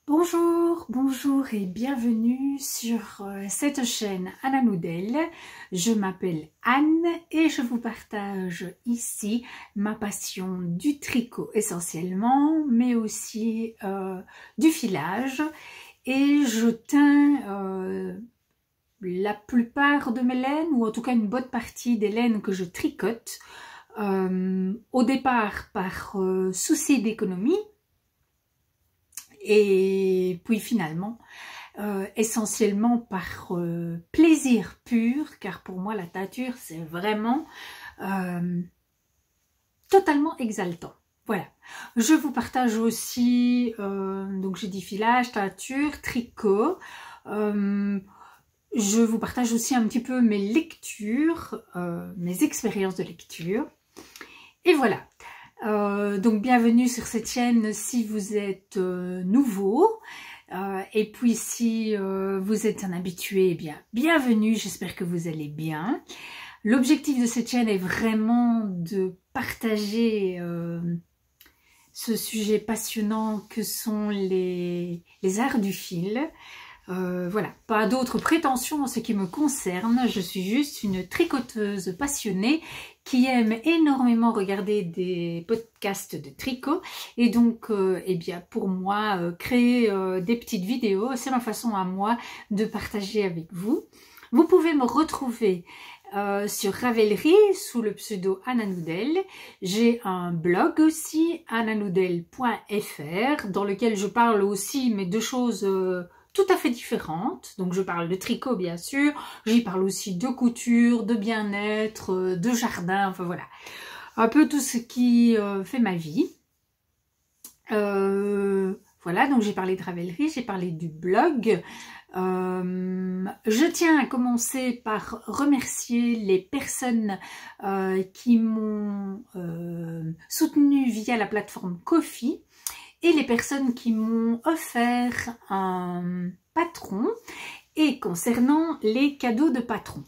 Bonjour et bienvenue sur cette chaîne Anna Noudel. Je m'appelle Anne et je vous partage ici ma passion du tricot essentiellement, mais aussi du filage. Et je teins la plupart de mes laines, ou en tout cas une bonne partie des laines que je tricote, au départ par souci d'économie. Et puis finalement, essentiellement par plaisir pur, car pour moi la teinture c'est vraiment totalement exaltant. Voilà, je vous partage aussi, donc j'ai dit filage, teinture, tricot, je vous partage aussi un petit peu mes lectures, mes expériences de lecture, et voilà. Donc bienvenue sur cette chaîne si vous êtes nouveau, et puis si vous êtes un habitué, eh bien bienvenue, j'espère que vous allez bien. L'objectif de cette chaîne est vraiment de partager ce sujet passionnant que sont les arts du fil. Voilà, pas d'autres prétentions en ce qui me concerne, je suis juste une tricoteuse passionnée qui aime énormément regarder des podcasts de tricot et donc eh bien pour moi créer des petites vidéos, c'est ma façon à moi de partager avec vous. Vous pouvez me retrouver sur Ravelry sous le pseudo Anna Noudel. J'ai un blog aussi, annanoudel.fr, dans lequel je parle aussi mais de choses tout à fait différentes. Donc je parle de tricot bien sûr, j'y parle aussi de couture, de bien-être, de jardin, enfin voilà. Un peu tout ce qui fait ma vie. Voilà, donc j'ai parlé de Ravelry, j'ai parlé du blog. Je tiens à commencer par remercier les personnes qui m'ont soutenue via la plateforme Ko-fi et les personnes qui m'ont offert un patron et concernant les cadeaux de patron.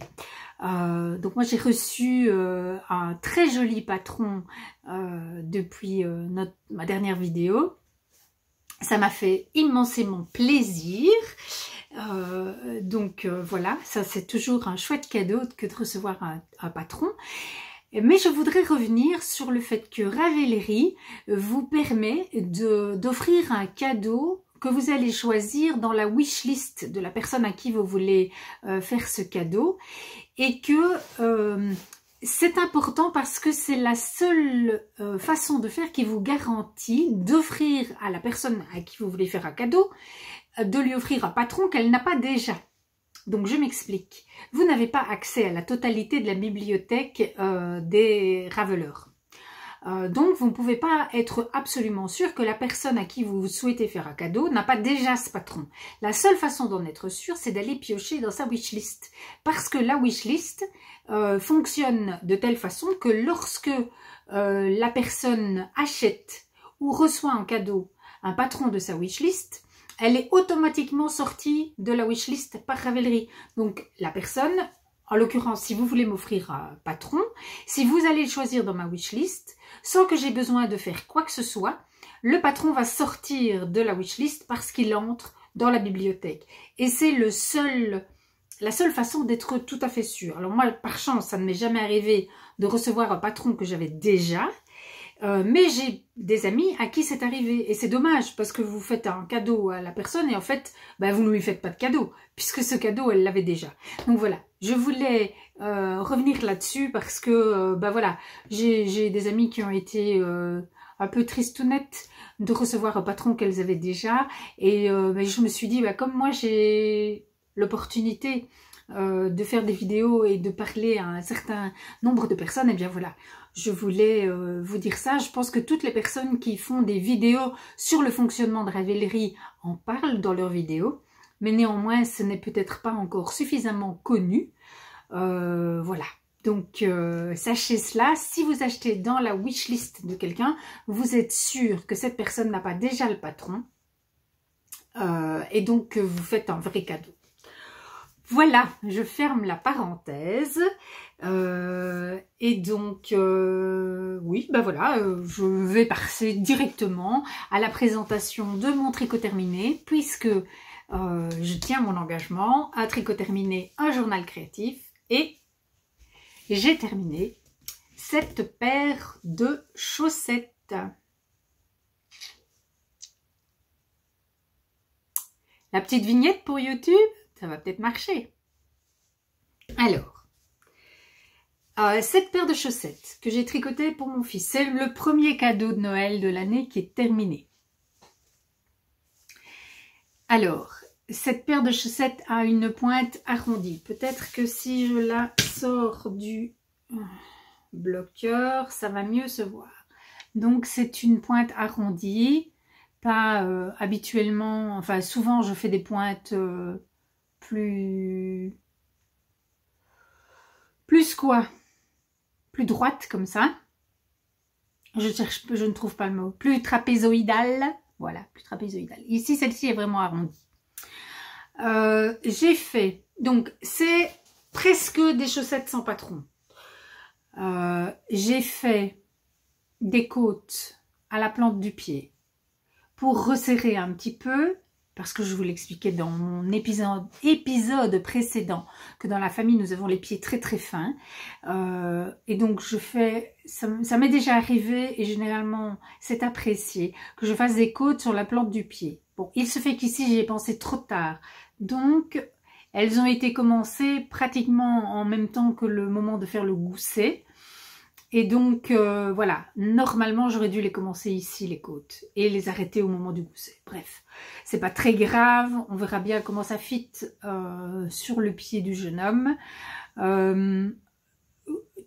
Donc moi j'ai reçu un très joli patron depuis ma dernière vidéo. Ça m'a fait immensément plaisir. Voilà, ça c'est toujours un chouette cadeau que de recevoir un patron. Mais je voudrais revenir sur le fait que Ravelry vous permet d'offrir un cadeau que vous allez choisir dans la wishlist de la personne à qui vous voulez faire ce cadeau, et que c'est important parce que c'est la seule façon de faire qui vous garantit d'offrir à la personne à qui vous voulez faire un cadeau, de lui offrir un patron qu'elle n'a pas déjà. Donc je m'explique. Vous n'avez pas accès à la totalité de la bibliothèque des raveleurs. Donc vous ne pouvez pas être absolument sûr que la personne à qui vous souhaitez faire un cadeau n'a pas déjà ce patron. La seule façon d'en être sûr, c'est d'aller piocher dans sa wishlist. Parce que la wishlist fonctionne de telle façon que lorsque la personne achète ou reçoit en cadeau un patron de sa wishlist, elle est automatiquement sortie de la wishlist par Ravelry. Donc la personne, en l'occurrence, si vous voulez m'offrir un patron, si vous allez le choisir dans ma wishlist, sans que j'ai besoin de faire quoi que ce soit, le patron va sortir de la wishlist parce qu'il entre dans la bibliothèque. Et c'est la seule façon d'être tout à fait sûr. Alors moi, par chance, ça ne m'est jamais arrivé de recevoir un patron que j'avais déjà. Mais j'ai des amis à qui c'est arrivé et c'est dommage parce que vous faites un cadeau à la personne et en fait vous ne lui faites pas de cadeau puisque ce cadeau elle l'avait déjà. Donc voilà, je voulais revenir là-dessus parce que voilà, j'ai des amis qui ont été un peu tristounettes de recevoir un patron qu'elles avaient déjà et je me suis dit comme moi j'ai l'opportunité de faire des vidéos et de parler à un certain nombre de personnes, et bien voilà, je voulais vous dire ça. Je pense que toutes les personnes qui font des vidéos sur le fonctionnement de Ravelry en parlent dans leurs vidéos, mais néanmoins ce n'est peut-être pas encore suffisamment connu. Voilà, donc sachez cela, si vous achetez dans la wishlist de quelqu'un, vous êtes sûr que cette personne n'a pas déjà le patron, et donc vous faites un vrai cadeau. Voilà, je ferme la parenthèse. Et donc, oui, ben voilà, je vais passer directement à la présentation de mon tricot terminé, puisque je tiens mon engagement à Tricot Terminé, un journal créatif, et j'ai terminé cette paire de chaussettes. La petite vignette pour YouTube, ça va peut-être marcher. Alors, cette paire de chaussettes que j'ai tricotée pour mon fils, c'est le premier cadeau de Noël de l'année qui est terminé. Alors, cette paire de chaussettes a une pointe arrondie. Peut-être que si je la sors du bloqueur, ça va mieux se voir. Donc, c'est une pointe arrondie. Pas habituellement, enfin souvent je fais des pointes plus quoi? Plus droites comme ça. Je ne trouve pas le mot. Plus trapézoïdale. Voilà, plus trapézoïdale. Ici, celle-ci est vraiment arrondie. J'ai fait, donc c'est presque des chaussettes sans patron. J'ai fait des côtes à la plante du pied pour resserrer un petit peu, parce que je vous l'expliquais dans mon épisode précédent, que dans la famille, nous avons les pieds très très fins. Et donc, je fais, ça m'est déjà arrivé, et généralement, c'est apprécié, que je fasse des côtes sur la plante du pied. Bon, il se fait qu'ici, j'y ai pensé trop tard. Donc, elles ont été commencées pratiquement en même temps que le moment de faire le gousset. Et donc, voilà, normalement, j'aurais dû les commencer ici, les côtes, et les arrêter au moment du gousset. Bref, c'est pas très grave, on verra bien comment ça fit sur le pied du jeune homme.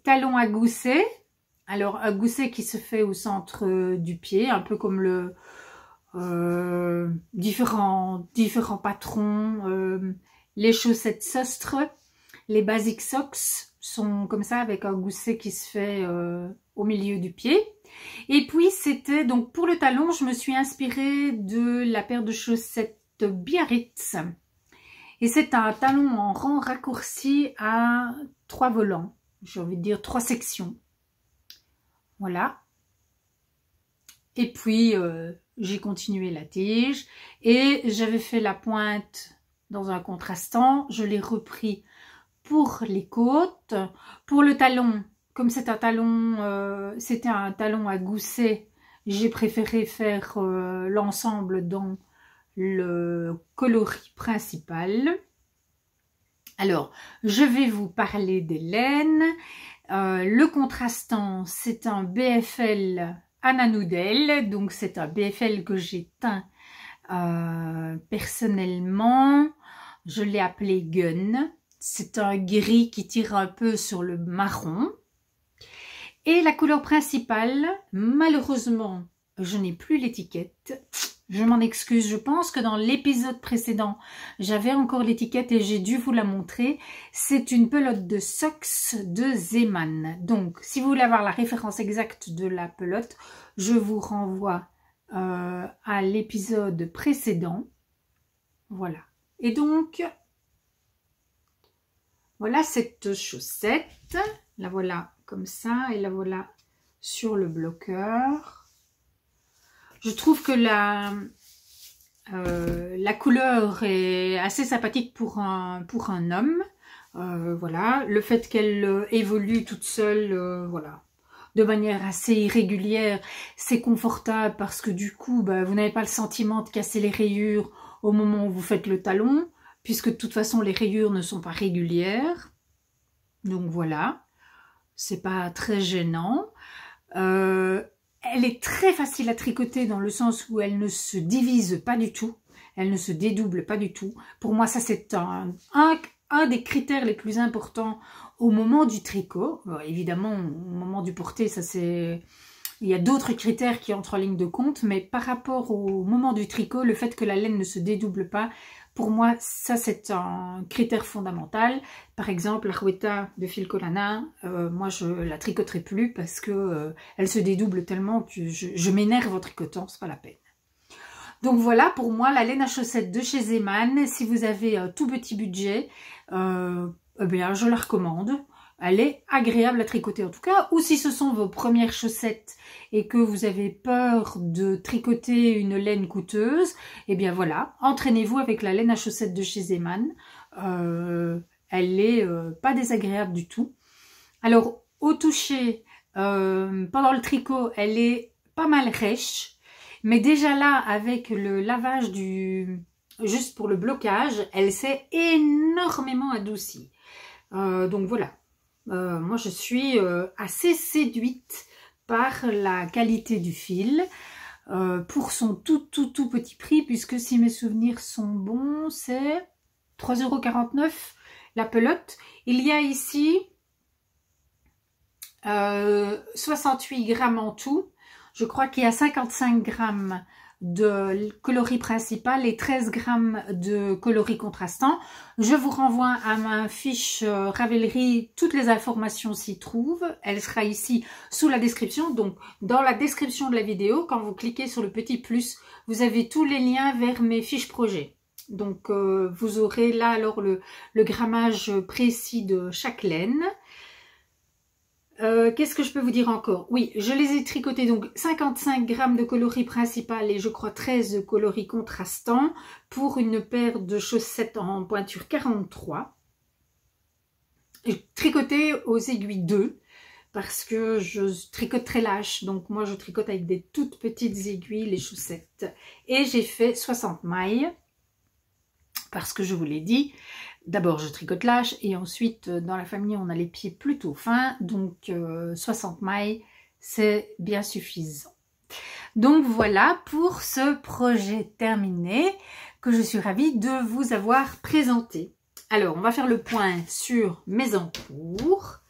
Talon à gousset, alors un gousset qui se fait au centre du pied, un peu comme le différents patrons, les chaussettes sostre, les basic socks sont comme ça avec un gousset qui se fait au milieu du pied. Et puis c'était donc pour le talon, je me suis inspirée de la paire de chaussettes Biarritz. Et c'est un talon en rang raccourci à 3 volants, j'ai envie de dire 3 sections. Voilà. Et puis j'ai continué la tige et j'avais fait la pointe dans un contrastant, je l'ai repris pour les côtes. Pour le talon, comme c'est un talon, c'était un talon à gousset, j'ai préféré faire l'ensemble dans le coloris principal. Alors, je vais vous parler des laines. Le contrastant, c'est un BFL Anna Noodle, donc c'est un BFL que j'ai teint personnellement. Je l'ai appelé Gun. C'est un gris qui tire un peu sur le marron. Et la couleur principale, malheureusement, je n'ai plus l'étiquette. Je m'en excuse. Je pense que dans l'épisode précédent, j'avais encore l'étiquette et j'ai dû vous la montrer. C'est une pelote de socks de Zeman. Donc, si vous voulez avoir la référence exacte de la pelote, je vous renvoie à l'épisode précédent. Voilà. Et donc, voilà cette chaussette. La voilà comme ça et la voilà sur le bloqueur. Je trouve que la couleur est assez sympathique pour un homme. Voilà, le fait qu'elle évolue toute seule, voilà, de manière assez irrégulière, c'est confortable parce que du coup, bah, vous n'avez pas le sentiment de casser les rayures au moment où vous faites le talon, puisque de toute façon les rayures ne sont pas régulières. Donc voilà, c'est pas très gênant. Elle est très facile à tricoter dans le sens où elle ne se divise pas du tout, elle ne se dédouble pas du tout. Pour moi, ça c'est un des critères les plus importants au moment du tricot. Bon, évidemment, au moment du porté, ça c'est... Il y a d'autres critères qui entrent en ligne de compte, mais par rapport au moment du tricot, le fait que la laine ne se dédouble pas, pour moi, ça c'est un critère fondamental. Par exemple, la Rouetta de Filcolana, moi je la tricoterai plus parce que elle se dédouble tellement que je m'énerve en tricotant, c'est pas la peine. Donc voilà, pour moi, la laine à chaussettes de chez Zeman, si vous avez un tout petit budget, eh bien, je la recommande. Elle est agréable à tricoter en tout cas. Ou si ce sont vos premières chaussettes et que vous avez peur de tricoter une laine coûteuse, eh bien voilà, entraînez-vous avec la laine à chaussettes de chez Zeman. Elle est pas désagréable du tout. Alors, au toucher, pendant le tricot, elle est pas mal rêche. Mais déjà là, avec le lavage juste pour le blocage, elle s'est énormément adoucie. Donc voilà. Moi, je suis assez séduite par la qualité du fil. Pour son tout petit prix, puisque si mes souvenirs sont bons, c'est 3,49 € la pelote. Il y a ici 68 grammes en tout. Je crois qu'il y a 55 grammes de coloris principal et 13 grammes de coloris contrastant. Je vous renvoie à ma fiche Ravelry, toutes les informations s'y trouvent. Elle sera ici sous la description. Donc dans la description de la vidéo, quand vous cliquez sur le petit plus, vous avez tous les liens vers mes fiches projets. Donc vous aurez là alors le grammage précis de chaque laine. Qu'est-ce que je peux vous dire encore? Oui, je les ai tricotés, donc 55 grammes de coloris principal et je crois 13 de coloris contrastants pour une paire de chaussettes en pointure 43. Tricoté aux aiguilles 2 parce que je tricote très lâche, donc moi je tricote avec des toutes petites aiguilles les chaussettes. Et j'ai fait 60 mailles parce que je vous l'ai dit. D'abord, je tricote lâche et ensuite, dans la famille, on a les pieds plutôt fins. Donc, 60 mailles, c'est bien suffisant. Donc, voilà pour ce projet terminé que je suis ravie de vous avoir présenté. Alors, on va faire le point sur mes encours.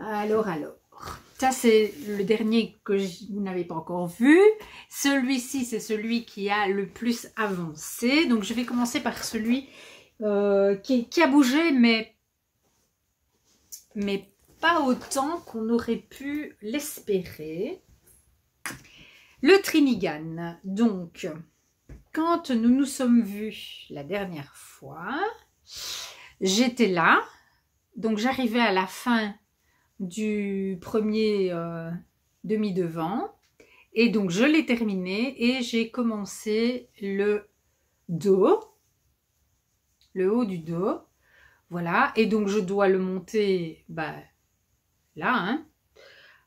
Alors. Ça, c'est le dernier que vous n'avez pas encore vu. Celui-ci, c'est celui qui a le plus avancé. Donc, je vais commencer par celui qui a bougé, mais pas autant qu'on aurait pu l'espérer. Le Trinigan. Donc, quand nous nous sommes vus la dernière fois, j'étais là. Donc, j'arrivais à la fin du premier demi-devant. Et donc, je l'ai terminé et j'ai commencé le dos. Le haut du dos, voilà, et donc je dois le monter là, hein,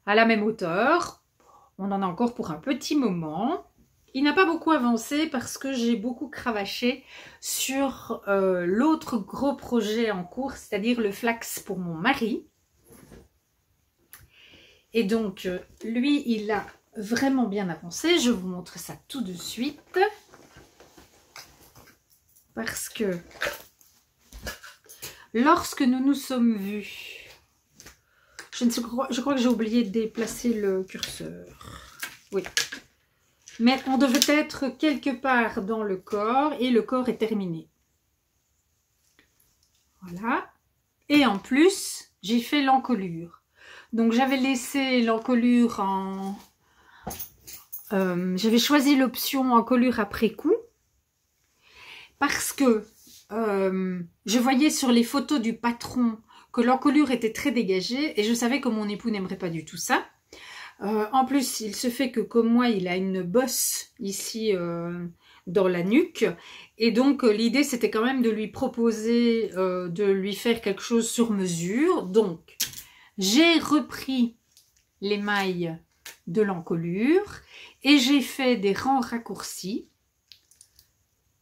à la même hauteur. On en a encore pour un petit moment. Il n'a pas beaucoup avancé parce que j'ai beaucoup cravaché sur l'autre gros projet en cours, c'est-à-dire le flax pour mon mari. Et donc lui, il a vraiment bien avancé. Je vous montre ça tout de suite. Parce que lorsque nous nous sommes vus, je crois que j'ai oublié de déplacer le curseur. Oui. Mais on devait être quelque part dans le corps et le corps est terminé. Voilà. Et en plus, j'ai fait l'encolure. Donc j'avais laissé l'encolure en... j'avais choisi l'option encolure après coup. Parce que je voyais sur les photos du patron que l'encolure était très dégagée et je savais que mon époux n'aimerait pas du tout ça. En plus, il se fait que comme moi, il a une bosse ici dans la nuque. Et donc, l'idée, c'était quand même de lui proposer de lui faire quelque chose sur mesure. Donc, j'ai repris les mailles de l'encolure et j'ai fait des rangs raccourcis.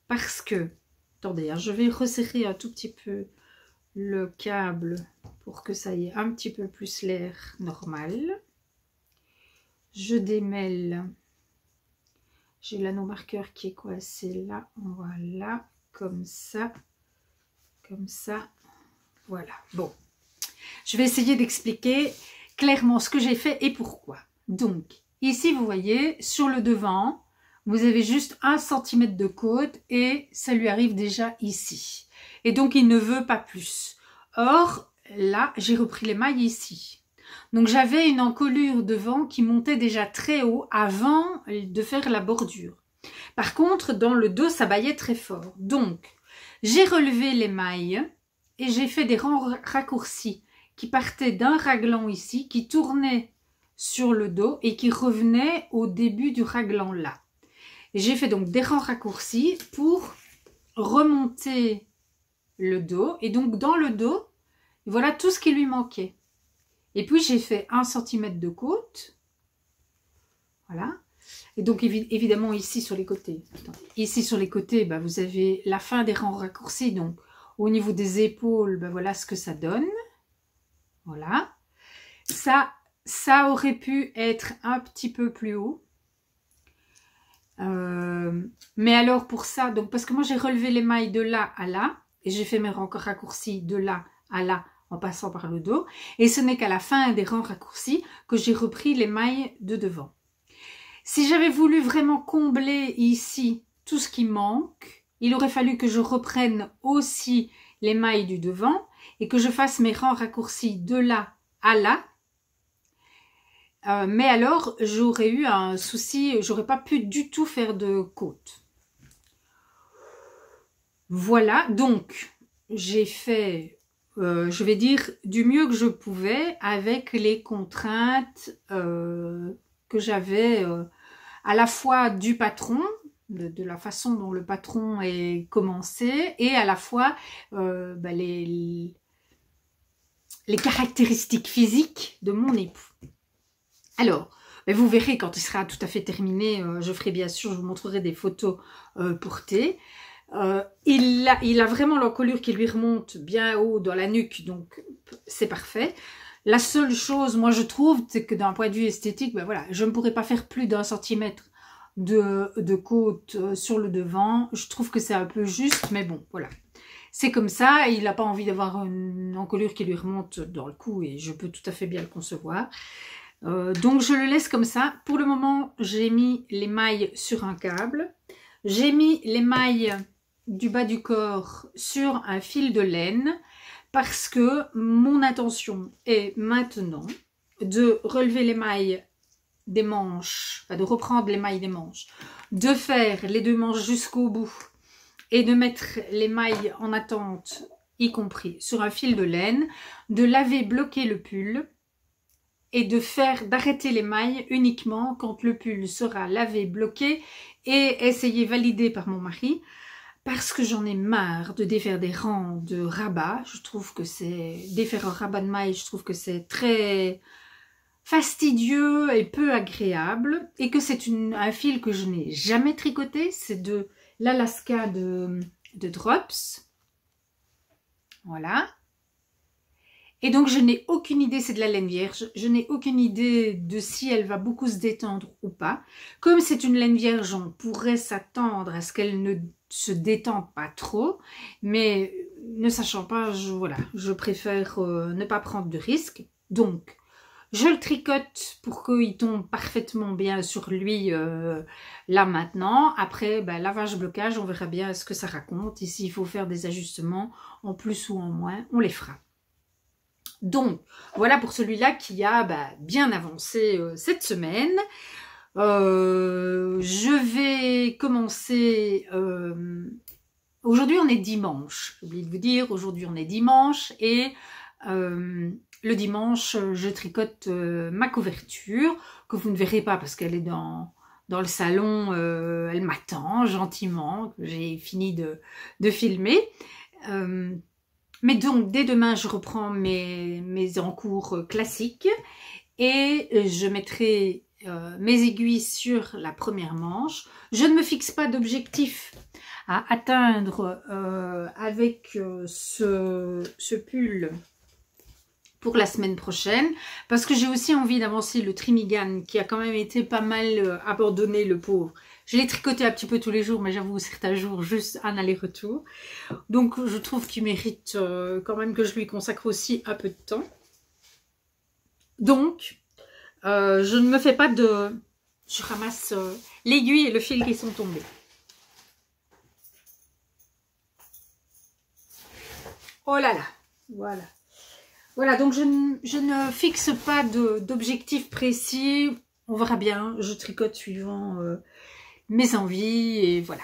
Parce que, attendez, hein, je vais resserrer un tout petit peu le câble pour que ça y ait un petit peu plus l'air normal. Je démêle. J'ai l'anneau marqueur qui est coincé là. Voilà, comme ça. Comme ça. Voilà. Bon. Je vais essayer d'expliquer clairement ce que j'ai fait et pourquoi. Donc, ici, vous voyez, sur le devant, vous avez juste 1 cm de côte et ça lui arrive déjà ici. Et donc, il ne veut pas plus. Or, là, j'ai repris les mailles ici. Donc, j'avais une encolure devant qui montait déjà très haut avant de faire la bordure. Par contre, dans le dos, ça baillait très fort. Donc, j'ai relevé les mailles et j'ai fait des rangs raccourcis qui partaient d'un raglan ici, qui tournaient sur le dos et qui revenaient au début du raglan là. J'ai fait donc des rangs raccourcis pour remonter le dos. Et donc, dans le dos, voilà tout ce qui lui manquait. Et puis, j'ai fait 1 cm de côte. Voilà. Et donc, évidemment, ici sur les côtés. Ici sur les côtés, bah, vous avez la fin des rangs raccourcis. Donc, au niveau des épaules, bah, voilà ce que ça donne. Voilà. Ça aurait pu être un petit peu plus haut. Mais alors, pour ça, donc parce que moi, j'ai relevé les mailles de là à là. Et j'ai fait mes rangs raccourcis de là à là en passant par le dos. Et ce n'est qu'à la fin des rangs raccourcis que j'ai repris les mailles de devant. Si j'avais voulu vraiment combler ici tout ce qui manque, il aurait fallu que je reprenne aussi les mailles du devant et que je fasse mes rangs raccourcis de là à là. Mais alors, j'aurais eu un souci, j'aurais pas pu du tout faire de côte. Voilà, donc j'ai fait, je vais dire, du mieux que je pouvais avec les contraintes que j'avais à la fois du patron, de la façon dont le patron est commencé, et à la fois bah, les caractéristiques physiques de mon époux. Alors, bah, vous verrez quand il sera tout à fait terminé, je ferai bien sûr, je vous montrerai des photos portées. Il a vraiment l'encolure qui lui remonte bien haut dans la nuque, donc c'est parfait. La seule chose, moi je trouve, c'est que d'un point de vue esthétique, ben voilà, je ne pourrais pas faire plus d'1 centimètre de côte sur le devant. Je trouve que c'est un peu juste, mais bon, voilà. C'est comme ça, il n'a pas envie d'avoir une encolure qui lui remonte dans le cou et je peux tout à fait bien le concevoir. Donc je le laisse comme ça. Pour le moment, j'ai mis les mailles sur un câble. J'ai mis les mailles du bas du corps sur un fil de laine. Parce que mon intention est maintenant de relever les mailles des manches, enfin de reprendre les mailles des manches, de faire les 2 manches jusqu'au bout et de mettre les mailles en attente, y compris sur un fil de laine, de laver, bloquer le pull et d'arrêter les mailles uniquement quand le pull sera lavé, bloqué et essayé, validé par mon mari. Parce que j'en ai marre de défaire des rangs de rabat. Je trouve que c'est... Défaire un rabat de maille, je trouve que c'est très fastidieux et peu agréable. Et que c'est un fil que je n'ai jamais tricoté. C'est de l'Alaska de Drops. Voilà. Et donc, je n'ai aucune idée, c'est de la laine vierge. Je n'ai aucune idée de si elle va beaucoup se détendre ou pas. Comme c'est une laine vierge, on pourrait s'attendre à ce qu'elle ne se détende pas trop. Mais ne sachant pas, voilà, je préfère ne pas prendre de risques. Donc, je le tricote pour qu'il tombe parfaitement bien sur lui là maintenant. Après, ben, lavage, blocage, on verra bien ce que ça raconte. Et s'il faut faire des ajustements en plus ou en moins, on les fera. Donc, voilà pour celui-là qui a bien avancé cette semaine. Je vais commencer... aujourd'hui, on est dimanche. J'ai oublié de vous dire, aujourd'hui, on est dimanche. Et le dimanche, je tricote ma couverture, que vous ne verrez pas parce qu'elle est dans le salon. Elle m'attend gentiment, que j'ai fini de filmer. Mais donc, dès demain, je reprends mes encours classiques et je mettrai mes aiguilles sur la première manche. Je ne me fixe pas d'objectif à atteindre avec ce pull pour la semaine prochaine parce que j'ai aussi envie d'avancer le Trimigan qui a quand même été pas mal abandonné, le pauvre. Je l'ai tricoté un petit peu tous les jours, mais j'avoue, certains jours, juste un aller-retour. Donc, je trouve qu'il mérite quand même que je lui consacre aussi un peu de temps. Donc, je ne me fais pas de... Je ramasse l'aiguille et le fil qui sont tombés. Oh là là, voilà. Voilà, donc je ne fixe pas d'objectif précis. On verra bien, je tricote suivant mes envies et voilà.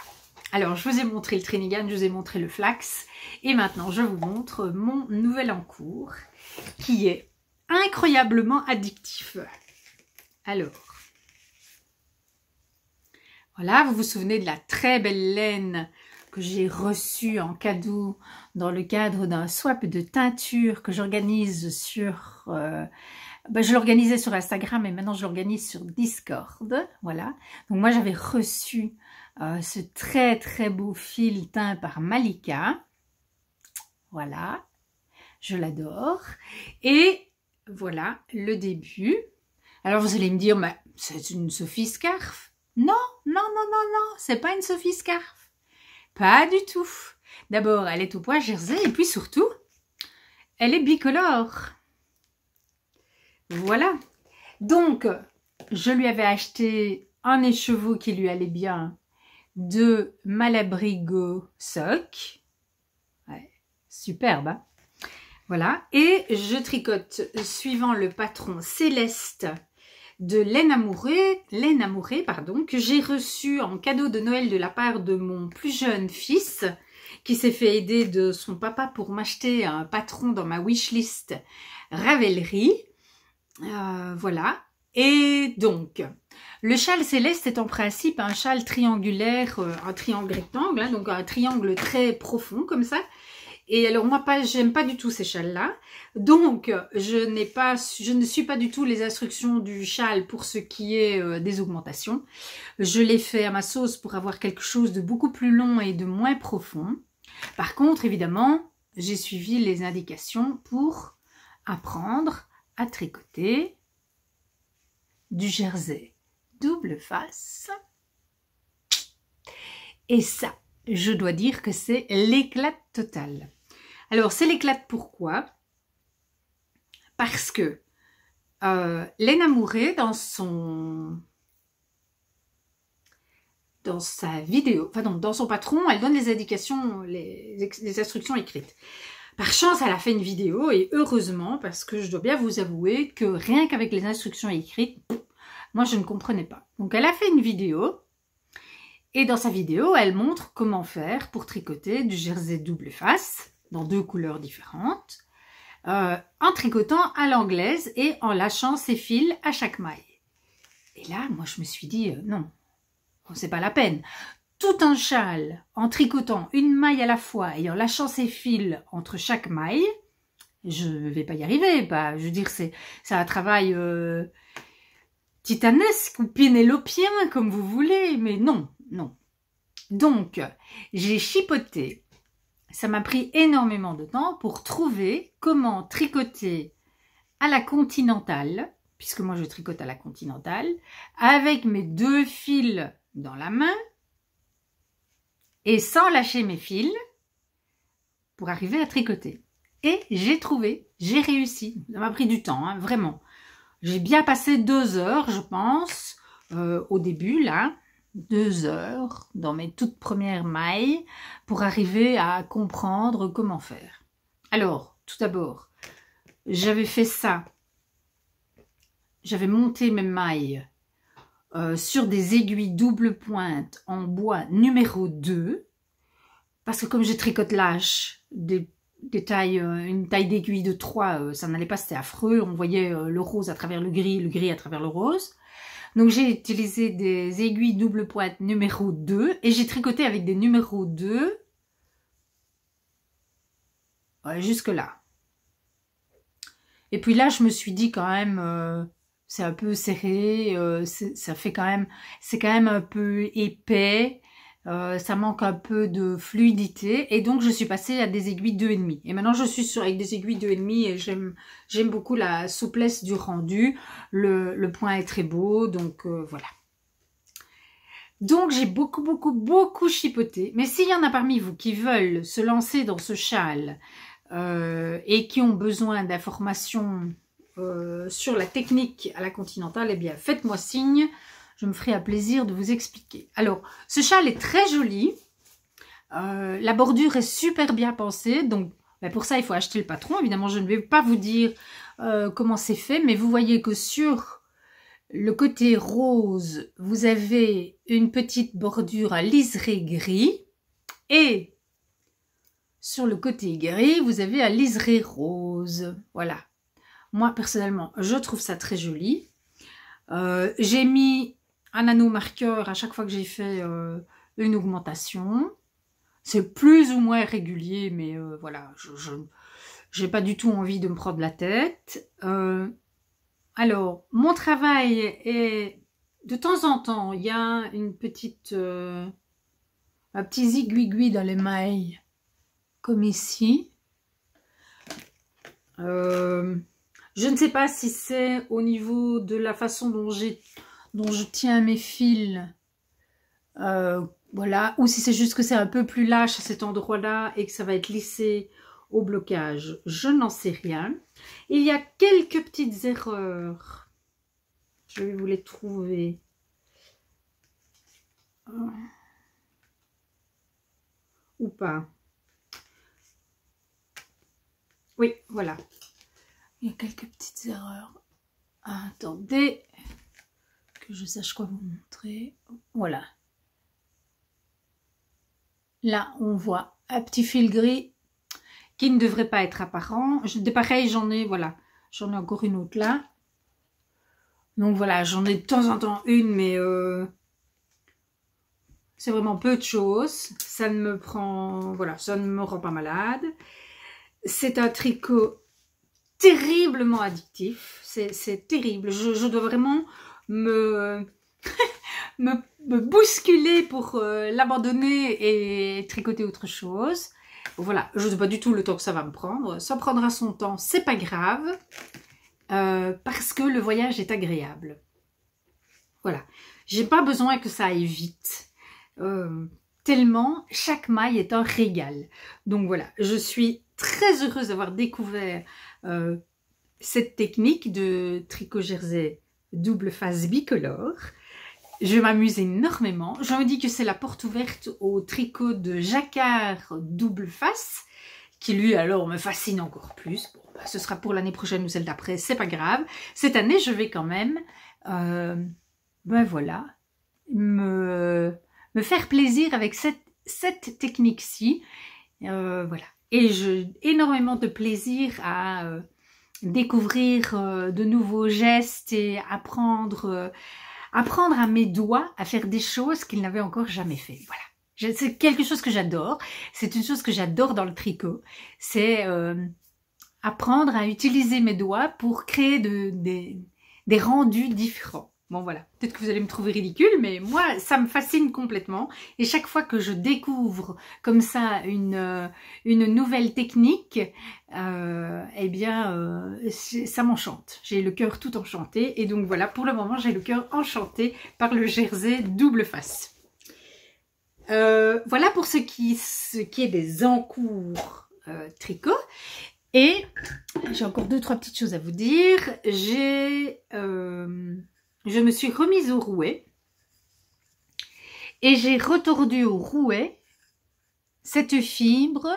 Alors, je vous ai montré le Trinigan, je vous ai montré le flax et maintenant je vous montre mon nouvel en cours qui est incroyablement addictif. Alors, voilà, vous vous souvenez de la très belle laine que j'ai reçue en cadeau dans le cadre d'un swap de teinture que j'organise sur... je l'organisais sur Instagram et maintenant je l'organise sur Discord. Voilà. Donc moi j'avais reçu ce très très beau fil teint par Malika. Voilà. Je l'adore. Et voilà le début. Alors vous allez me dire, mais c'est une Sophie Scarf. Non, non, non, non, non, c'est pas une Sophie Scarf. Pas du tout. D'abord, elle est au pois jersey et puis surtout, elle est bicolore. Voilà. Donc, je lui avais acheté un écheveau qui lui allait bien de Malabrigo Sock. Ouais, superbe, hein? Voilà. Et je tricote suivant le patron Céleste de laine amourée, pardon, que j'ai reçu en cadeau de Noël de la part de mon plus jeune fils qui s'est fait aider de son papa pour m'acheter un patron dans ma wishlist Ravelry. Voilà. Et donc, le châle Céleste est en principe un châle triangulaire, un triangle rectangle, hein, donc un triangle très profond comme ça. Et alors moi, j'aime pas du tout ces châles-là. Donc, je ne suis pas du tout les instructions du châle pour ce qui est des augmentations. Je l'ai fait à ma sauce pour avoir quelque chose de beaucoup plus long et de moins profond. Par contre, évidemment, j'ai suivi les indications pour apprendre à tricoter du jersey double face. Et ça, je dois dire que c'est l'éclate totale. Alors, c'est l'éclate pourquoi? Parce que Laine Amourée, dans sa vidéo, enfin non, dans son patron, elle donne les indications, les instructions écrites. Par chance, elle a fait une vidéo et heureusement, parce que je dois bien vous avouer que rien qu'avec les instructions écrites, moi je ne comprenais pas. Donc elle a fait une vidéo et dans sa vidéo, elle montre comment faire pour tricoter du jersey double face dans 2 couleurs différentes, en tricotant à l'anglaise et en lâchant ses fils à chaque maille. Et là, moi je me suis dit, non, c'est pas la peine. Tout un châle en tricotant une maille à la fois et en lâchant ses fils entre chaque maille, je vais pas y arriver. Je veux dire, c'est un travail titanesque ou pénélopien, comme vous voulez, mais non, non. Donc, j'ai chipoté. Ça m'a pris énormément de temps pour trouver comment tricoter à la continentale, puisque moi je tricote à la continentale, avec mes 2 fils dans la main, et sans lâcher mes fils pour arriver à tricoter. Et j'ai trouvé, j'ai réussi. Ça m'a pris du temps, hein, vraiment. J'ai bien passé 2 heures, je pense, au début, là. 2 heures dans mes toutes premières mailles pour arriver à comprendre comment faire. Alors, tout d'abord, j'avais fait ça. J'avais monté mes mailles sur des aiguilles double pointe en bois numéro 2 parce que comme je tricote lâche une taille d'aiguille de 3, ça n'allait pas, c'était affreux, on voyait le rose à travers le gris à travers le rose. Donc j'ai utilisé des aiguilles double pointe numéro 2 et j'ai tricoté avec des numéros 2 jusque là. Et puis là je me suis dit quand même c'est un peu serré, ça fait quand même, c'est quand même un peu épais, ça manque un peu de fluidité et donc je suis passée à des aiguilles 2,5. Et maintenant je suis avec des aiguilles 2,5 et j'aime beaucoup la souplesse du rendu, le point est très beau, donc voilà. Donc j'ai beaucoup chipoté, mais s'il y en a parmi vous qui veulent se lancer dans ce châle et qui ont besoin d'informations sur la technique à la continentale, eh bien faites-moi signe, je me ferai un plaisir de vous expliquer. Alors, ce châle est très joli, la bordure est super bien pensée, donc pour ça il faut acheter le patron. Évidemment, je ne vais pas vous dire comment c'est fait, mais vous voyez que sur le côté rose, vous avez une petite bordure à liseré gris et sur le côté gris, vous avez un liseré rose. Voilà. Moi, personnellement, je trouve ça très joli. J'ai mis un anneau marqueur à chaque fois que j'ai fait une augmentation. C'est plus ou moins régulier, mais voilà, je n'ai pas du tout envie de me prendre la tête. Alors, mon travail est... De temps en temps, il y a un petit zigouigui dans les mailles, comme ici. Je ne sais pas si c'est au niveau de la façon dont je tiens mes fils, voilà, ou si c'est juste que c'est un peu plus lâche à cet endroit-là et que ça va être lissé au blocage. Je n'en sais rien. Il y a quelques petites erreurs. Je vais vous les trouver. Ou pas. Oui, voilà. Il y a quelques petites erreurs. Attendez. Que je sache quoi vous montrer. Voilà. Là, on voit un petit fil gris qui ne devrait pas être apparent. De pareil, j'en ai, voilà. J'en ai encore une autre là. Donc voilà, j'en ai de temps en temps une, mais c'est vraiment peu de choses. Ça ne me prend, voilà, ça ne me rend pas malade. C'est un tricot terriblement addictif. C'est terrible. Je dois vraiment me bousculer pour l'abandonner et tricoter autre chose. Voilà, je ne sais pas du tout le temps que ça va me prendre. Ça prendra son temps, c'est pas grave. Parce que le voyage est agréable. Voilà, j'ai pas besoin que ça aille vite. Tellement chaque maille est un régal. Donc voilà, je suis très heureuse d'avoir découvert cette technique de tricot jersey double face bicolore. Je m'amuse énormément. Je me dis que c'est la porte ouverte au tricot de jacquard double face, qui lui alors me fascine encore plus. Bon, bah, ce sera pour l'année prochaine ou celle d'après, c'est pas grave. Cette année, je vais quand même, ben voilà, me faire plaisir avec cette technique-ci. Voilà. Et j'ai énormément de plaisir à découvrir de nouveaux gestes et apprendre à mes doigts à faire des choses qu'ils n'avaient encore jamais fait. Voilà. C'est quelque chose que j'adore. C'est une chose que j'adore dans le tricot. C'est apprendre à utiliser mes doigts pour créer des rendus différents. Bon voilà, peut-être que vous allez me trouver ridicule, mais moi, ça me fascine complètement. Et chaque fois que je découvre comme ça une nouvelle technique, eh bien, ça m'enchante. J'ai le cœur tout enchanté. Et donc voilà, pour le moment, j'ai le cœur enchanté par le jersey double face. Voilà pour ce qui est des encours tricot. Et j'ai encore 2-3 petites choses à vous dire. Je me suis remise au rouet et j'ai retordu au rouet cette fibre.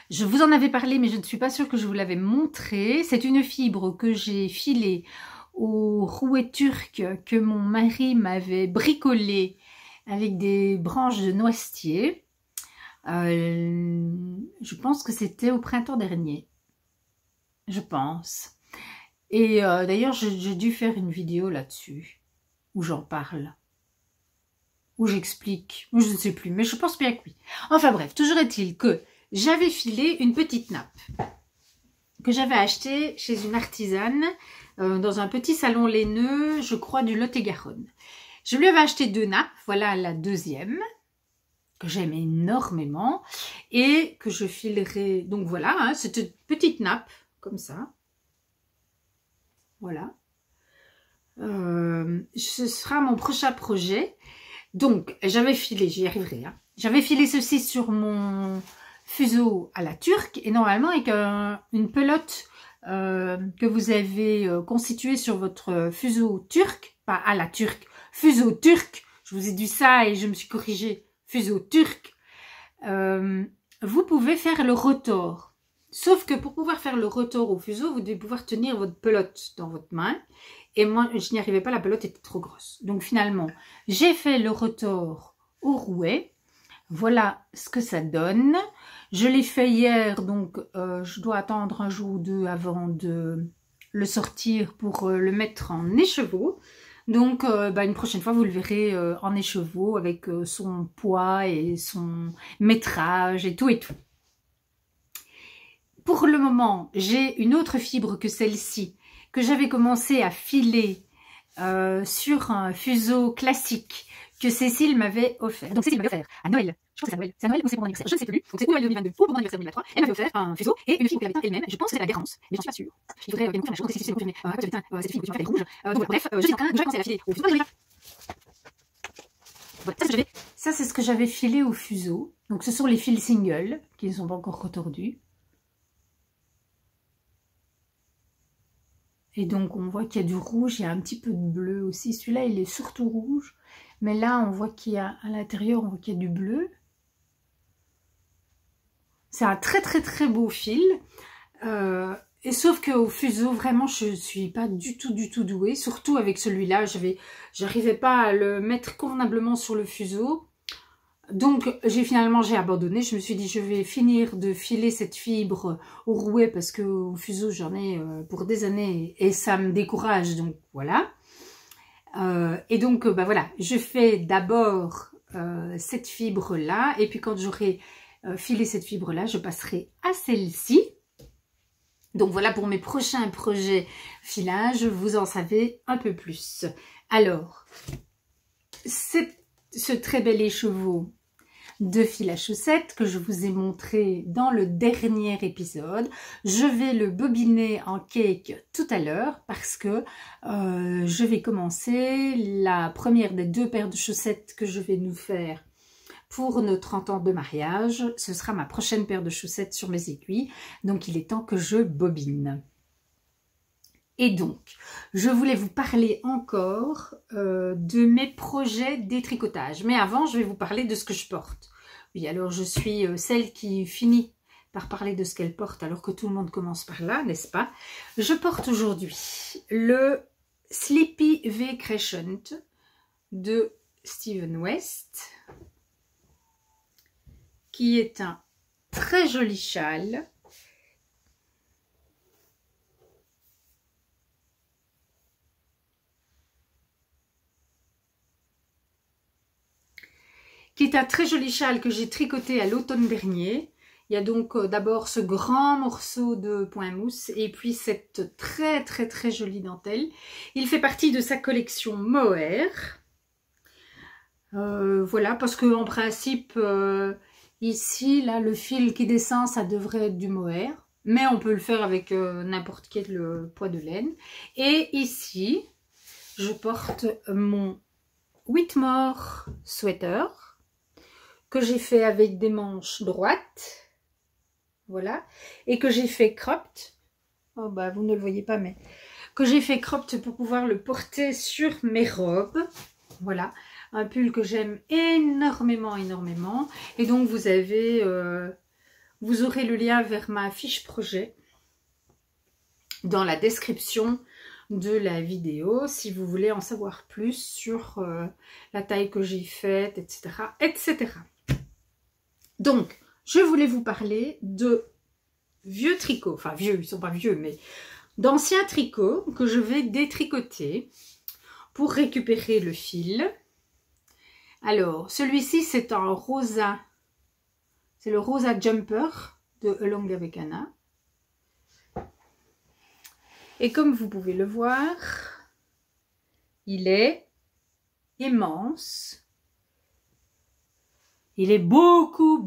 Je vous en avais parlé, mais je ne suis pas sûre que je vous l'avais montré. C'est une fibre que j'ai filée au rouet turc que mon mari m'avait bricolé avec des branches de noisetier. Je pense que c'était au printemps dernier. Je pense. Et d'ailleurs, j'ai dû faire une vidéo là-dessus, où j'en parle, où j'explique, je ne sais plus, mais je pense bien que oui. Enfin bref, toujours est-il que j'avais filé une petite nappe, que j'avais achetée chez une artisane, dans un petit salon laineux, je crois du Lot-et-Garonne. Je lui avais acheté 2 nappes, voilà la deuxième, que j'aime énormément, et que je filerai, donc voilà, hein, c'est une petite nappe, comme ça. Voilà. Ce sera mon prochain projet. Donc, j'avais filé, j'y arriverai. Hein. J'avais filé ceci sur mon fuseau à la turque. Et normalement, avec une pelote que vous avez constituée sur votre fuseau turc, pas à la turque, fuseau turc. Je vous ai dit ça et je me suis corrigée. Fuseau turc. Vous pouvez faire le rotor. Sauf que pour pouvoir faire le retors au fuseau, vous devez pouvoir tenir votre pelote dans votre main. Et moi, je n'y arrivais pas, la pelote était trop grosse. Donc finalement, j'ai fait le retors au rouet. Voilà ce que ça donne. Je l'ai fait hier, donc je dois attendre un jour ou deux avant de le sortir pour le mettre en écheveau. Donc une prochaine fois, vous le verrez en écheveau avec son poids et son métrage et tout et tout. Pour le moment, j'ai une autre fibre que celle-ci, que j'avais commencé à filer sur un fuseau classique que Cécile m'avait offert. Donc Cécile m'avait offert à Noël, je crois que c'est à Noël, ou c'est pour mon anniversaire, je ne sais plus. Donc c'est ou Noël 2022 ou pour mon anniversaire 2023, elle m'avait offert un fuseau et une fibre qu'elle avait elle-même, je pense que c'est la Garance, mais j'en suis pas sûre. Il faudrait bien confirmer, je pense que c'est confirmé. Cette fibre que tu m'as fait rouge. Donc voilà, bref, je suis en train de commencer à la filer au fuseau. Voilà, ça c'est ce que j'avais filé au fuseau. Donc ce sont les fils singles qui ne sont pas encore retordus. Et donc on voit qu'il y a du rouge, il y a un petit peu de bleu aussi. Celui-là il est surtout rouge, mais là on voit qu'il y a à l'intérieur, on voit qu'il y a du bleu. C'est un très très très beau fil. Et sauf qu'au fuseau, vraiment je ne suis pas du tout douée. Surtout avec celui-là, j'arrivais pas à le mettre convenablement sur le fuseau. Donc j'ai abandonné, je me suis dit je vais finir de filer cette fibre au rouet parce que au fuseau j'en ai pour des années et ça me décourage, donc voilà. Et donc voilà, je fais d'abord cette fibre là et puis quand j'aurai filé cette fibre là, je passerai à celle-ci. Donc voilà pour mes prochains projets filage, vous en savez un peu plus. Alors, ce très bel écheveau de fil à chaussettes que je vous ai montré dans le dernier épisode. Je vais le bobiner en cake tout à l'heure parce que je vais commencer la première des 2 paires de chaussettes que je vais nous faire pour nos 30 ans de mariage. Ce sera ma prochaine paire de chaussettes sur mes aiguilles, donc il est temps que je bobine. Et donc, je voulais vous parler encore de mes projets détricotage. Mais avant, je vais vous parler de ce que je porte. Oui, alors je suis celle qui finit par parler de ce qu'elle porte, alors que tout le monde commence par là, n'est-ce pas? Je porte aujourd'hui le Sleepy V Crescent de Steven West, qui est un très joli châle. Qui est un très joli châle que j'ai tricoté à l'automne dernier. Il y a donc d'abord ce grand morceau de point mousse et puis cette très jolie dentelle. Il fait partie de sa collection Mohair. Voilà, parce que en principe, ici, là, le fil qui descend, ça devrait être du Mohair. Mais on peut le faire avec n'importe quel poids de laine. Et ici, je porte mon Whitmore Sweater, que j'ai fait avec des manches droites, voilà, et que j'ai fait cropped, oh bah vous ne le voyez pas, mais que j'ai fait cropped pour pouvoir le porter sur mes robes, voilà, un pull que j'aime énormément, et donc vous avez, vous aurez le lien vers ma fiche projet dans la description de la vidéo, si vous voulez en savoir plus sur la taille que j'ai faite, etc., etc. Donc, je voulais vous parler de vieux tricots, enfin vieux, ils ne sont pas vieux, mais d'anciens tricots que je vais détricoter pour récupérer le fil. Alors, celui-ci, c'est un rosa, c'est le rosa jumper de Along avec Anna. Et comme vous pouvez le voir, il est immense. Il est beaucoup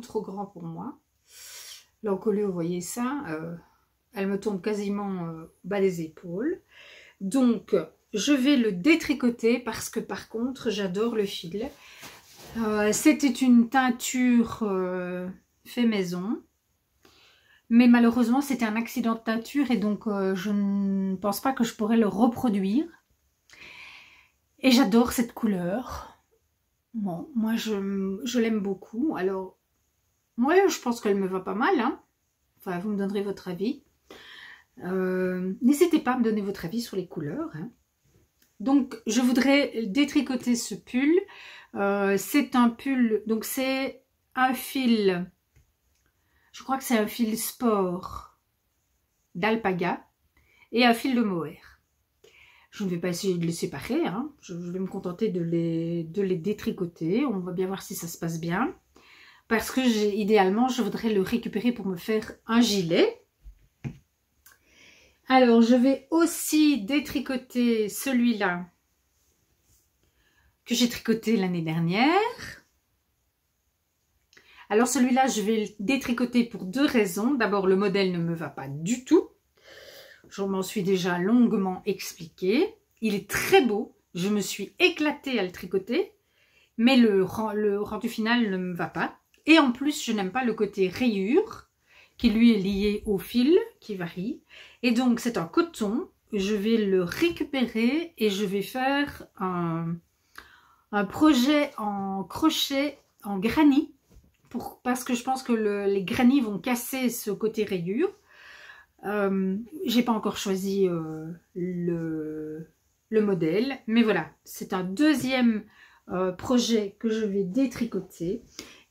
trop grand pour moi. L'encolure, vous voyez ça, elle me tombe quasiment au bas des épaules. Donc, je vais le détricoter parce que par contre, j'adore le fil. C'était une teinture fait maison. Mais malheureusement, c'était un accident de teinture et donc je ne pense pas que je pourrais le reproduire. Et j'adore cette couleur. Bon, moi je l'aime beaucoup. Alors, Ouais, je pense qu'elle me va pas mal, hein. Enfin, vous me donnerez votre avis. N'hésitez pas à me donner votre avis sur les couleurs, hein. Donc, je voudrais détricoter ce pull. C'est un pull, donc c'est un fil, je crois que c'est un fil sport d'alpaga et un fil de mohair. Je ne vais pas essayer de les séparer, hein. Je vais me contenter de les détricoter. On va bien voir si ça se passe bien. Parce que idéalement, je voudrais le récupérer pour me faire un gilet. Alors, je vais aussi détricoter celui-là que j'ai tricoté l'année dernière. Alors, celui-là, je vais le détricoter pour deux raisons. D'abord, le modèle ne me va pas du tout. Je m'en suis déjà longuement expliqué. Il est très beau. Je me suis éclatée à le tricoter. Mais le rendu final ne me va pas. Et en plus, je n'aime pas le côté rayure qui lui est lié au fil qui varie. Et donc, c'est un coton. Je vais le récupérer et je vais faire un projet en crochet en granny. Parce que je pense que les granny vont casser ce côté rayure. J'ai pas encore choisi le modèle. Mais voilà, c'est un deuxième projet que je vais détricoter.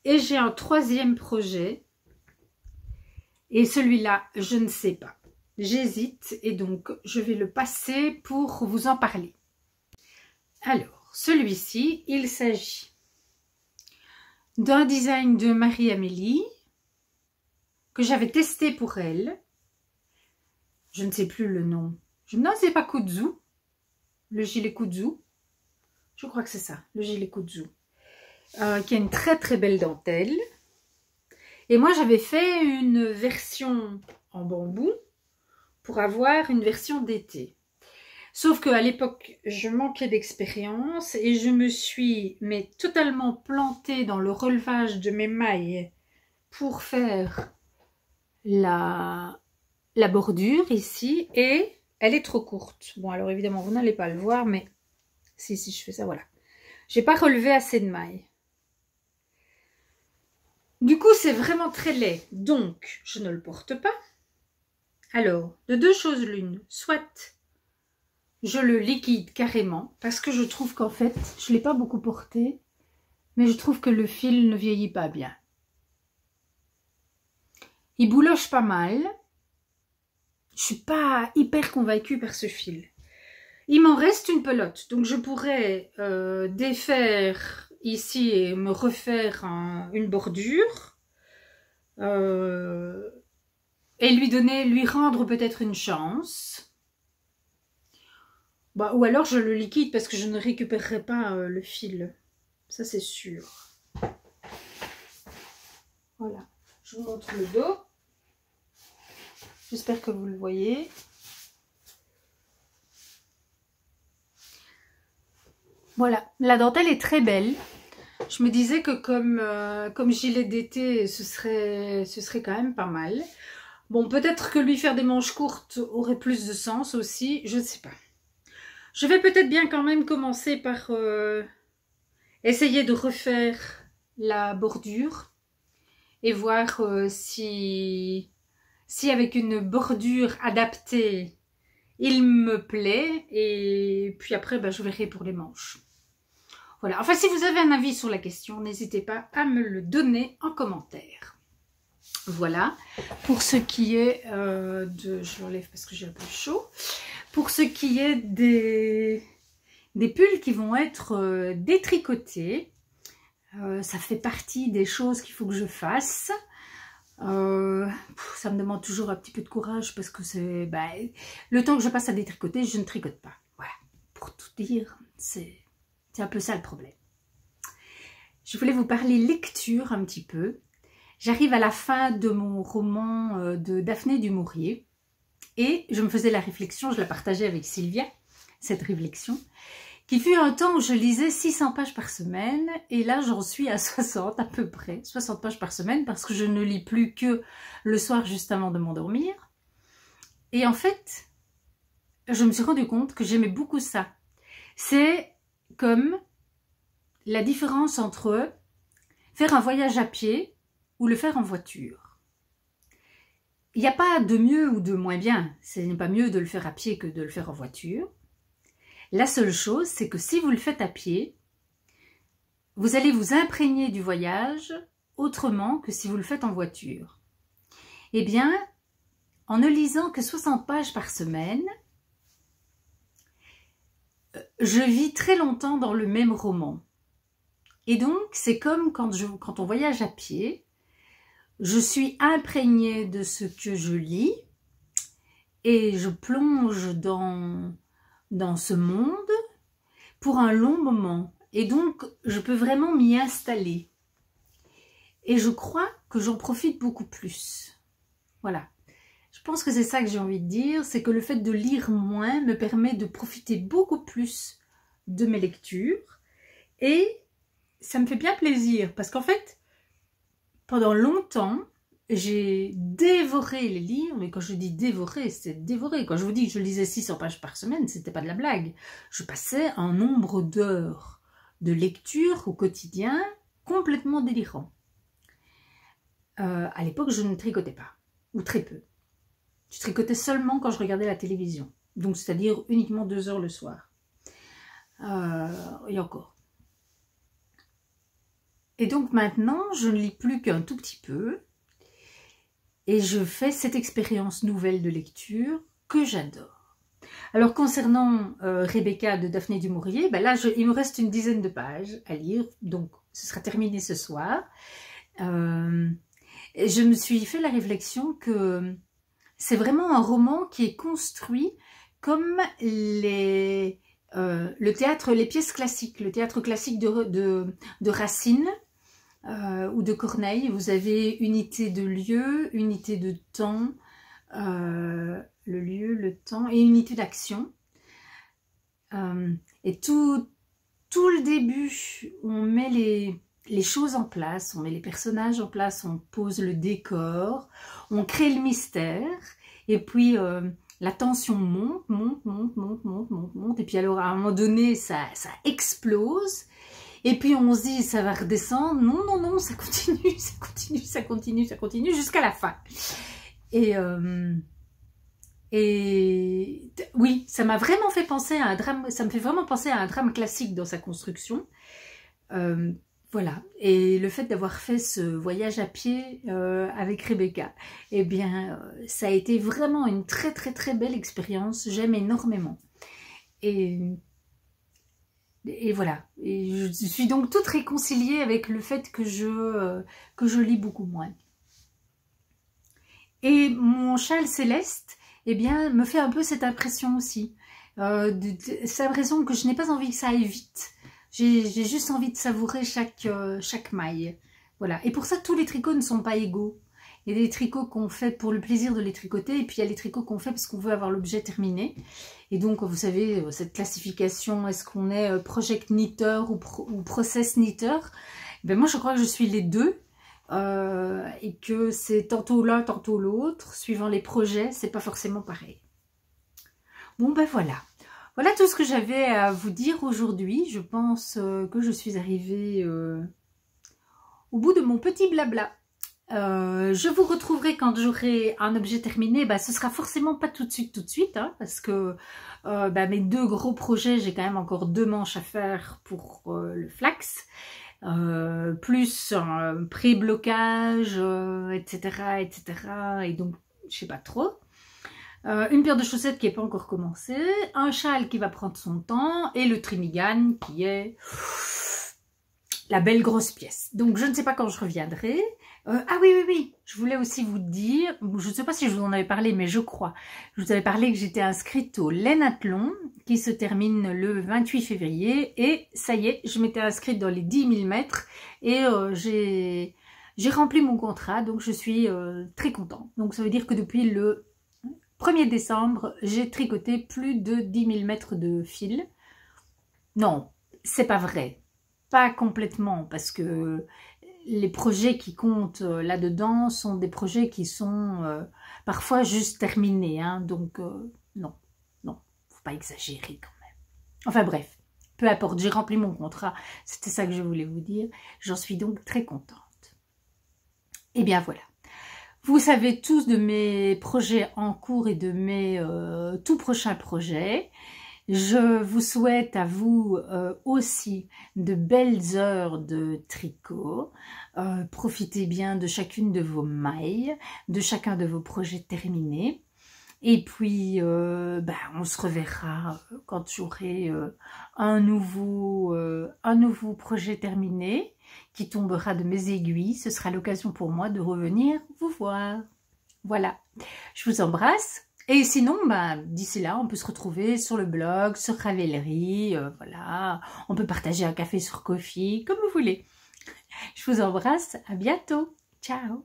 Et j'ai un troisième projet. Et celui-là, je ne sais pas. J'hésite et donc je vais le passer pour vous en parler. Alors, celui-ci, il s'agit d'un design de Marie-Amélie que j'avais testé pour elle. Je ne sais plus le nom. Non, c'est pas Kudzu. Le gilet Kudzu. Je crois que c'est ça, le gilet Kudzu. Qui a une très très belle dentelle. Et moi j'avais fait une version en bambou pour avoir une version d'été. Sauf qu'à l'époque je manquais d'expérience et je me suis totalement plantée dans le relevage de mes mailles pour faire la bordure ici et elle est trop courte. Bon alors évidemment vous n'allez pas le voir mais si je fais ça voilà. J'ai pas relevé assez de mailles. Du coup, c'est vraiment très laid. Donc, je ne le porte pas. Alors, de deux choses l'une. Soit je le liquide carrément. Parce que je trouve qu'en fait, je ne l'ai pas beaucoup porté. Mais je trouve que le fil ne vieillit pas bien. Il bouloche pas mal. Je ne suis pas hyper convaincue par ce fil. Il m'en reste une pelote. Donc, je pourrais défaire ici et me refaire une bordure et lui rendre peut-être une chance. Bah, ou alors je le liquide parce que je ne récupérerai pas le fil. Ça c'est sûr. Voilà. Je vous montre le dos. J'espère que vous le voyez. Voilà, la dentelle est très belle. Je me disais que comme gilet d'été, ce serait quand même pas mal. Bon, peut-être que lui faire des manches courtes aurait plus de sens aussi, je ne sais pas. Je vais peut-être bien quand même commencer par essayer de refaire la bordure et voir si avec une bordure adaptée, il me plaît. Et puis après, je verrai pour les manches. Voilà, enfin si vous avez un avis sur la question, n'hésitez pas à me le donner en commentaire. Voilà, pour ce qui est je l'enlève parce que j'ai un peu chaud. Pour ce qui est des pulls qui vont être détricotés, ça fait partie des choses qu'il faut que je fasse. Ça me demande toujours un petit peu de courage parce que c'est le temps que je passe à détricoter, je ne tricote pas. Voilà, pour tout dire, c'est un peu ça le problème. Je voulais vous parler lecture un petit peu. J'arrive à la fin de mon roman de Daphné du Maurier et je me faisais la réflexion, je la partageais avec Sylvia, cette réflexion, qui fut un temps où je lisais 600 pages par semaine et là j'en suis à 60 à peu près, 60 pages par semaine parce que je ne lis plus que le soir juste avant de m'endormir. Et en fait, je me suis rendu compte que j'aimais beaucoup ça. C'est comme la différence entre faire un voyage à pied ou le faire en voiture. Il n'y a pas de mieux ou de moins bien. Ce n'est pas mieux de le faire à pied que de le faire en voiture. La seule chose, c'est que si vous le faites à pied, vous allez vous imprégner du voyage autrement que si vous le faites en voiture. Eh bien, en ne lisant que 60 pages par semaine, je vis très longtemps dans le même roman. Et donc, c'est comme quand on voyage à pied, je suis imprégnée de ce que je lis et je plonge dans ce monde pour un long moment. Et donc, je peux vraiment m'y installer. Et je crois que j'en profite beaucoup plus. Voilà. Je pense que c'est ça que j'ai envie de dire, c'est que le fait de lire moins me permet de profiter beaucoup plus de mes lectures. Et ça me fait bien plaisir parce qu'en fait, pendant longtemps, j'ai dévoré les livres, mais quand je dis dévorer, c'est dévorer. Quand je vous dis que je lisais 600 pages par semaine, c'était pas de la blague. Je passais un nombre d'heures de lecture au quotidien complètement délirant. À l'époque, je ne tricotais pas, ou très peu. Je tricotais seulement quand je regardais la télévision, donc c'est-à-dire uniquement 2 heures le soir. Et encore. Et donc maintenant, je ne lis plus qu'un tout petit peu, et je fais cette expérience nouvelle de lecture que j'adore. Alors concernant Rebecca de Daphné du Maurier, ben là il me reste une dizaine de pages à lire, donc ce sera terminé ce soir. Je me suis fait la réflexion que c'est vraiment un roman qui est construit comme le théâtre, les pièces classiques, le théâtre classique de Racine ou de Corneille. Vous avez unité de lieu, unité de temps, le lieu, le temps et unité d'action. Et tout le début, on met les choses en place, on met les personnages en place, on pose le décor, on crée le mystère, et puis la tension monte, et puis alors à un moment donné, ça explose, et puis on se dit, ça va redescendre, non, ça continue, jusqu'à la fin. Et oui, ça m'a vraiment fait penser à un drame, ça me fait vraiment penser à un drame classique dans sa construction. Voilà, et le fait d'avoir fait ce voyage à pied avec Rebecca, eh bien, ça a été vraiment une très belle expérience, j'aime énormément. Et voilà, et je suis donc toute réconciliée avec le fait que je lis beaucoup moins. Et mon châle céleste, eh bien, me fait un peu cette impression aussi. Cette impression que je n'ai pas envie que ça aille vite. J'ai juste envie de savourer chaque maille. Voilà. Et pour ça, tous les tricots ne sont pas égaux. Il y a des tricots qu'on fait pour le plaisir de les tricoter, et puis il y a les tricots qu'on fait parce qu'on veut avoir l'objet terminé. Et donc, vous savez, cette classification, est-ce qu'on est project knitter ou process knitter? Ben moi, je crois que je suis les deux. Et que c'est tantôt l'un, tantôt l'autre, suivant les projets, c'est pas forcément pareil. Bon ben voilà. Voilà tout ce que j'avais à vous dire aujourd'hui. Je pense que je suis arrivée au bout de mon petit blabla. Je vous retrouverai quand j'aurai un objet terminé. Bah, ce sera forcément pas tout de suite, hein, parce que mes 2 gros projets, j'ai quand même encore 2 manches à faire pour le flax. Plus pré-blocage, etc. Et donc, je sais pas trop. Une paire de chaussettes qui n'est pas encore commencée, un châle qui va prendre son temps, et le Trimigan qui est la belle grosse pièce. Donc, je ne sais pas quand je reviendrai. Ah oui, je voulais aussi vous dire, je ne sais pas si je vous en avais parlé, mais je crois. Je vous avais parlé que j'étais inscrite au Lainathlon, qui se termine le 28 février, et ça y est, je m'étais inscrite dans les 10 000 mètres, et j'ai rempli mon contrat, donc je suis très contente. Donc, ça veut dire que depuis le 1er décembre, j'ai tricoté plus de 10 000 mètres de fil. Non, c'est pas vrai. Pas complètement, parce que les projets qui comptent là-dedans sont des projets qui sont parfois juste terminés. Hein, donc, non, faut pas exagérer quand même. Enfin bref, peu importe, j'ai rempli mon contrat. C'était ça que je voulais vous dire. J'en suis donc très contente. Et bien voilà. Vous savez tous de mes projets en cours et de mes tout prochains projets. Je vous souhaite à vous aussi de belles heures de tricot. Profitez bien de chacune de vos mailles, de chacun de vos projets terminés. Et puis, on se reverra quand j'aurai un nouveau projet terminé qui tombera de mes aiguilles. Ce sera l'occasion pour moi de revenir vous voir. Voilà, je vous embrasse. Et sinon, d'ici là, on peut se retrouver sur le blog, sur Ravelry, voilà. On peut partager un café sur Ko-fi, comme vous voulez. Je vous embrasse, à bientôt. Ciao.